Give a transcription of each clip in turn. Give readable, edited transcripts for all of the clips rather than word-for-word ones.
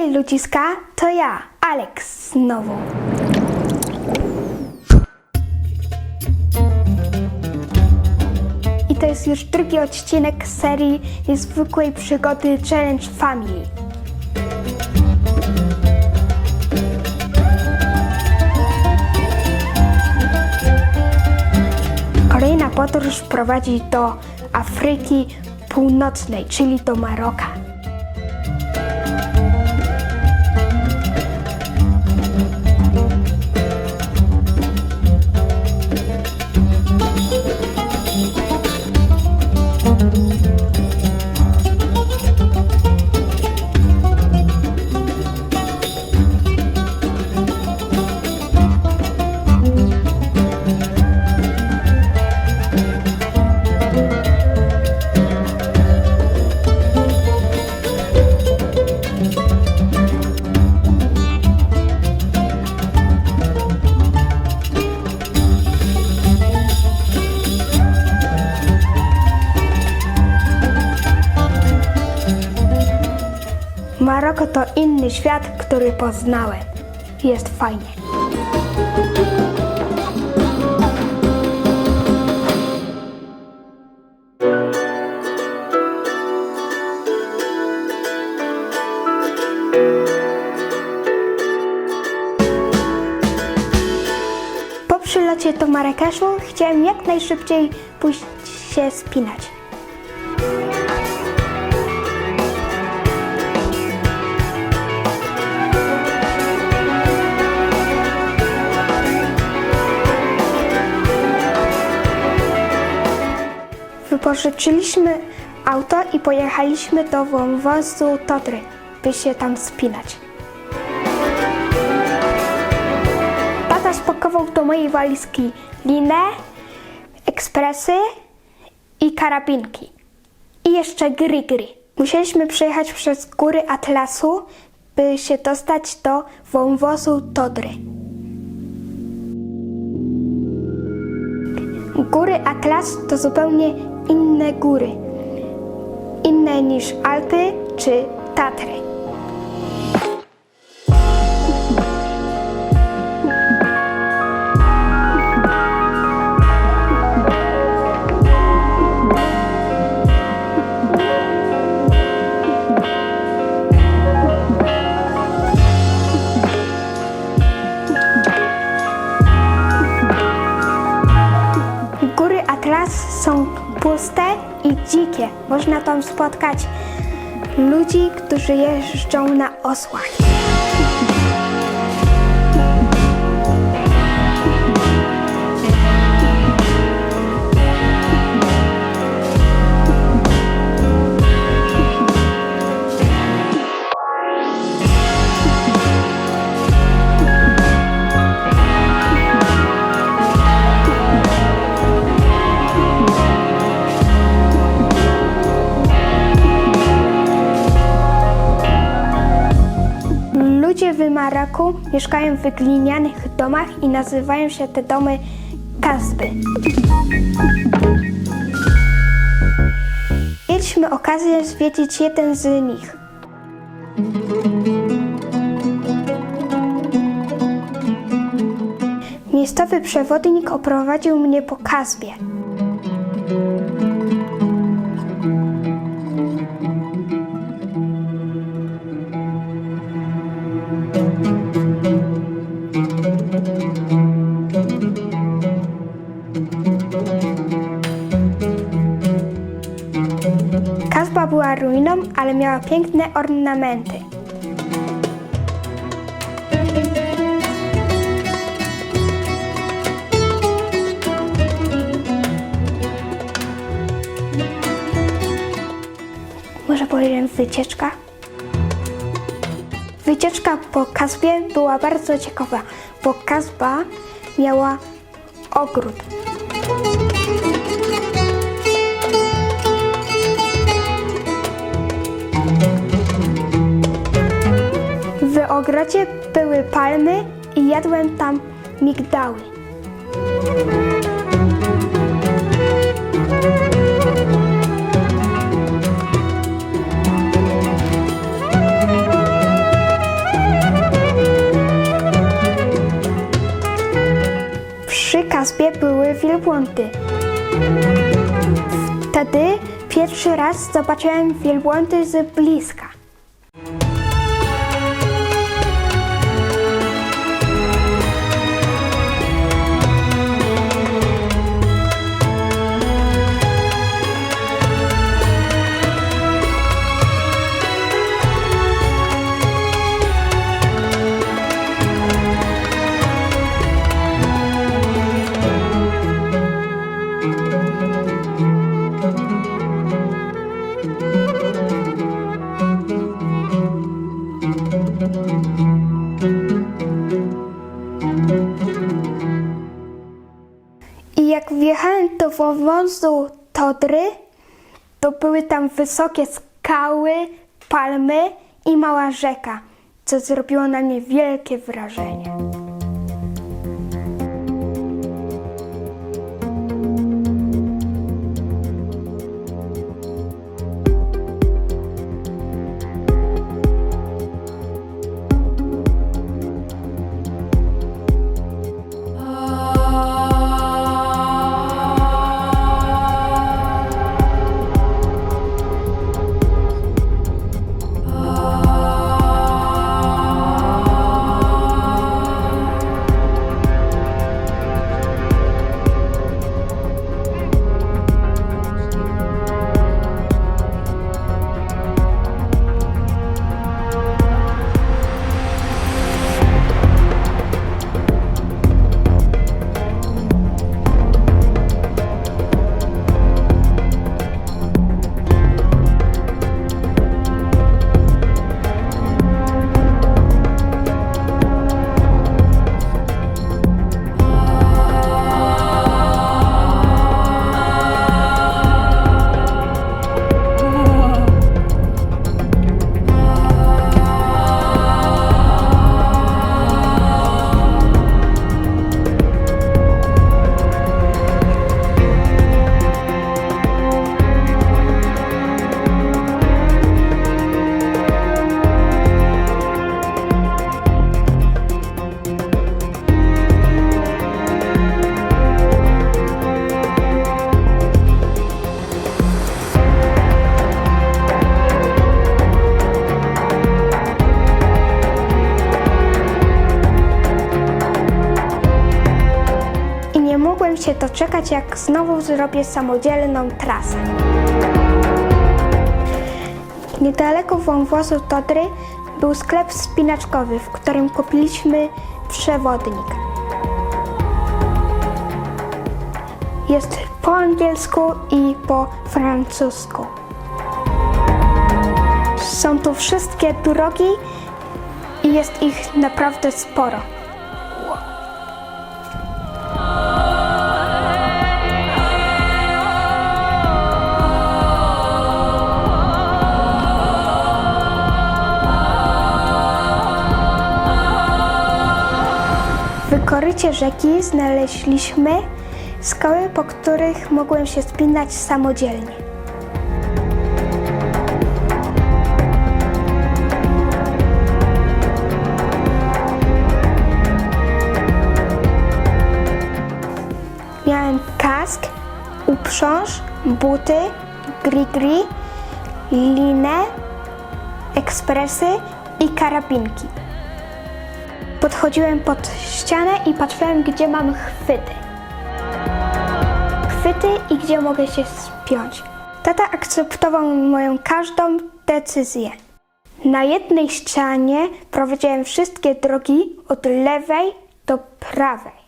Hej ludziska, to ja, Alex znowu. I to jest już drugi odcinek serii niezwykłej przygody Challenge Family. Kolejna podróż prowadzi do Afryki Północnej, czyli do Maroka. Maroko to inny świat, który poznałem. Jest fajnie. Po przylocie do Marrakeszu chciałem jak najszybciej pójść się spinać. Wypożyczyliśmy auto i pojechaliśmy do wąwozu Todry, by się tam wspinać. Tata spakował do mojej walizki linę, ekspresy i karabinki. I jeszcze gry. Musieliśmy przejechać przez góry Atlasu, by się dostać do wąwozu Todry. Góry Atlas to zupełnie inne góry. Inne niż Alpy czy Tatry. Góry Atlas są puste i dzikie. Można tam spotkać ludzi, którzy jeżdżą na osłach. Ludzie w Maroku mieszkają w glinianych domach i nazywają się te domy kasby. Mieliśmy okazję zwiedzić jeden z nich. Miejscowy przewodnik oprowadził mnie po kasbie. Kasba była ruiną, ale miała piękne ornamenty. Może powiem wycieczka? Wycieczka po kasbie była bardzo ciekawa, bo kasba miała ogród. W ogrodzie były palmy i jadłem tam migdały. kasbie były wielbłądy. Wtedy pierwszy raz zobaczyłem wielbłądy z bliska. I jak wjechałem do wąwozu Todry, to były tam wysokie skały, palmy i mała rzeka, co zrobiło na mnie wielkie wrażenie. Mogłem się doczekać, jak znowu zrobię samodzielną trasę. Niedaleko wąwozu Todry był sklep wspinaczkowy, w którym kupiliśmy przewodnik. Jest po angielsku i po francusku. Są tu wszystkie drogi i jest ich naprawdę sporo. W korycie rzeki znaleźliśmy skały, po których mogłem się wspinać samodzielnie. Miałem kask, uprząż, buty, grigri, linę, ekspresy i karabinki. Podchodziłem pod ścianę i patrzyłem, gdzie mam chwyty. I gdzie mogę się spiąć. Tata akceptował moją każdą decyzję. Na jednej ścianie prowadziłem wszystkie drogi od lewej do prawej.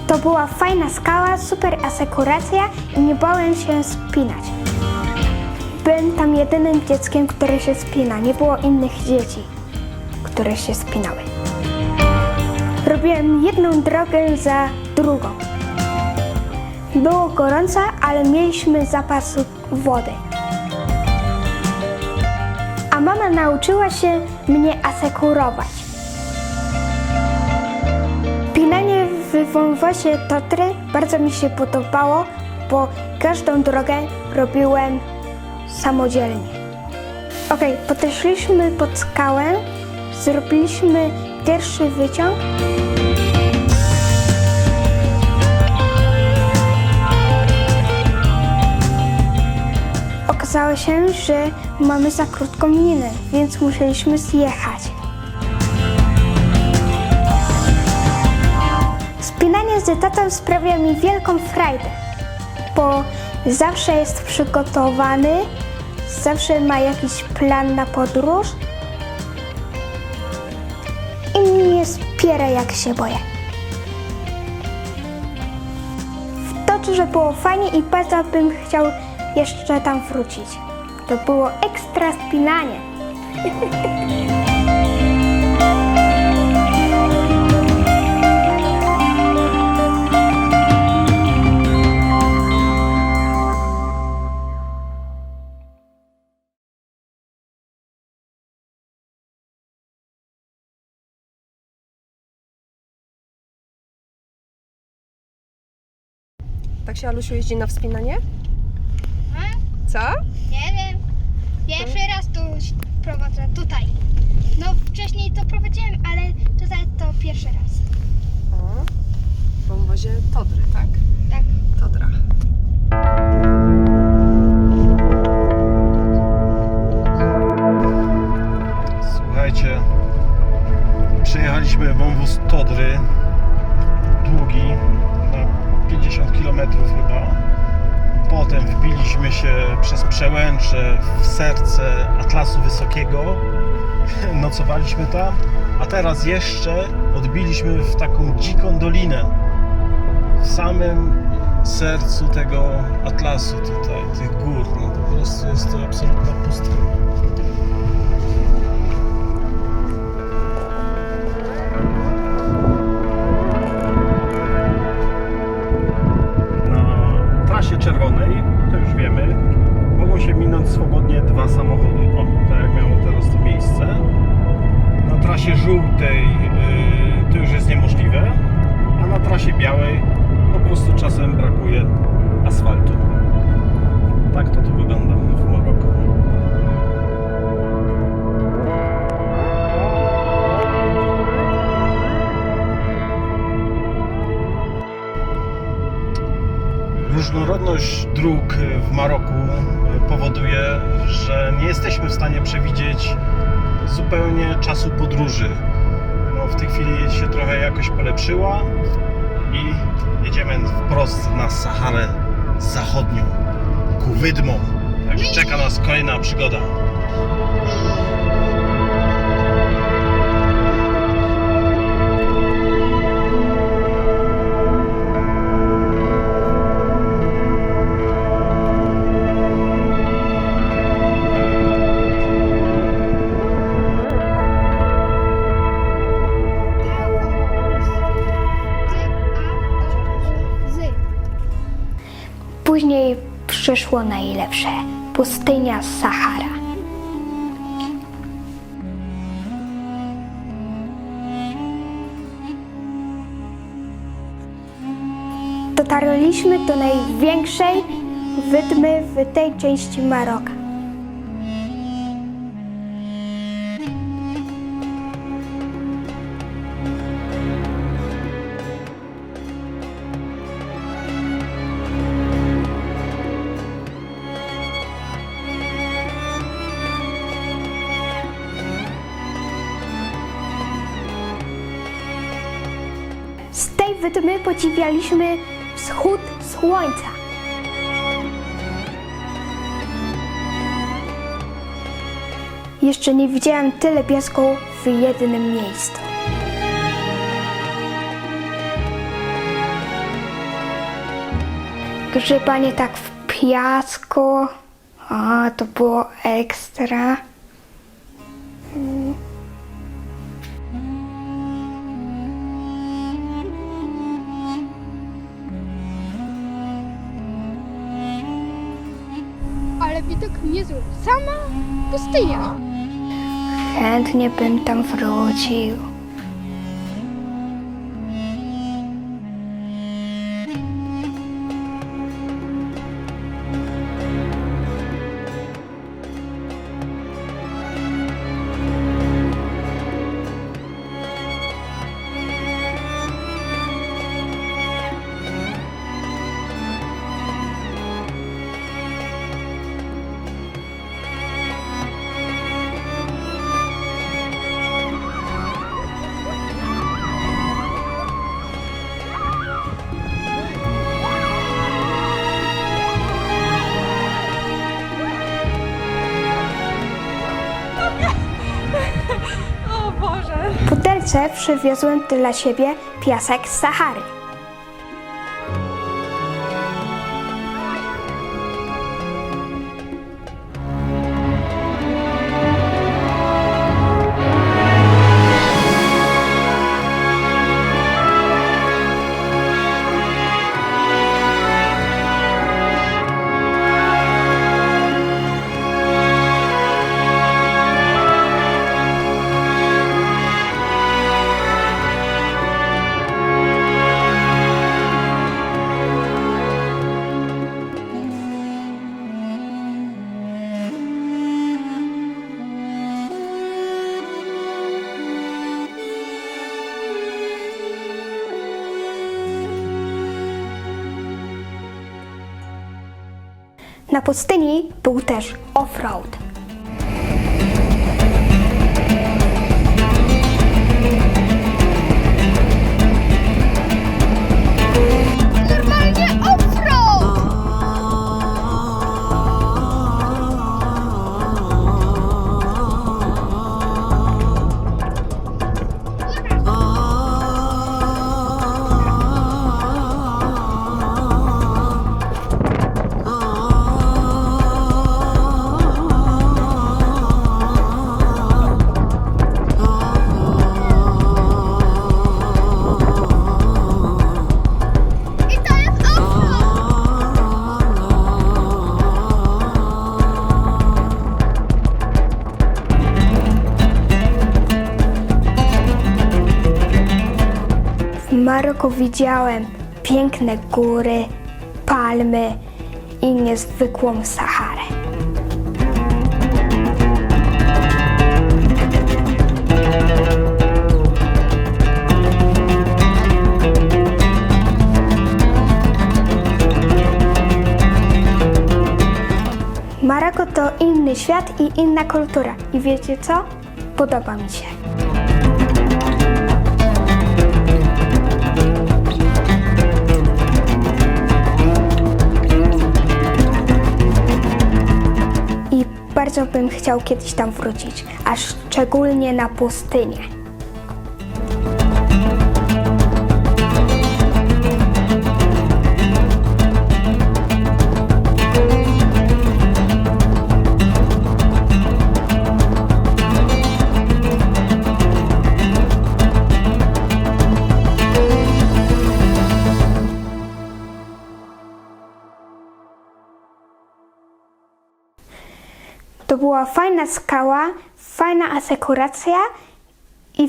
To była fajna skała, super asekuracja i nie bałem się spinać. byłem tam jedynym dzieckiem, które się spina. Nie było innych dzieci, które się spinały. Robiłem jedną drogę za drugą. Było gorąco, ale mieliśmy zapas wody. A mama nauczyła się mnie asekurować. Spinanie w wąwozie Tatry bardzo mi się podobało, bo każdą drogę robiłem samodzielnie. Podeszliśmy pod skałę, zrobiliśmy pierwszy wyciąg. Okazało się, że mamy za krótką linę, więc musieliśmy zjechać. Spinanie z tatą sprawia mi wielką frajdę, bo zawsze jest przygotowany, zawsze ma jakiś plan na podróż i mnie wspiera, jak się boję. W to, że było fajnie i bardzo bym chciał jeszcze tam wrócić. To było ekstra spinanie. Tak się Alusiu jeździ na wspinanie? Co? Nie wiem. Pierwszy raz tu prowadzę, tutaj. No wcześniej to prowadziłem, ale tutaj to pierwszy raz. O, w wąwozie Todry, tak? Tak. Todra. Słuchajcie, przejechaliśmy wąwóz Todry, długi, na 50 km chyba. Potem wbiliśmy się przez Przełęcze w serce Atlasu Wysokiego, nocowaliśmy tam, a teraz jeszcze odbiliśmy w taką dziką dolinę, w samym sercu tego Atlasu tutaj, tych gór. No po prostu jest to absolutna pustka. Na trasie czerwonej, to już wiemy, mogą się minąć swobodnie dwa samochody. O, tak jak miało teraz to miejsce. Na trasie żółtej to już jest niemożliwe, a na trasie białej po prostu czasem brakuje asfaltu. Tak to tu wygląda w Maroku. Różnorodność dróg w Maroku powoduje, że nie jesteśmy w stanie przewidzieć zupełnie czasu podróży. No, w tej chwili się trochę jakoś polepszyła i jedziemy wprost na Saharę Zachodnią, ku wydmom. Także czeka nas kolejna przygoda. Później przyszło najlepsze. Pustynia Sahara. Dotarliśmy do największej wydmy w tej części Maroka. Z tej wydmy podziwialiśmy wschód słońca. Jeszcze nie widziałem tyle piasku w jednym miejscu. Grzebanie tak w piasku, O, to było ekstra. Ale widok niezły. Sama pustynia. Chętnie bym tam wrócił. O Boże! W butelce przywiozłem dla siebie piasek z Sahary. Na pustyni był też offroad. Normalnie offroad! I to jest offroad! W Maroku widziałem piękne góry, palmy i niezwykłą Saharę. Maroko to inny świat i inna kultura. I wiecie co? Podoba mi się. I bardzo bym chciał kiedyś tam wrócić, a szczególnie na pustynię. To była fajna skała, fajna asekuracja i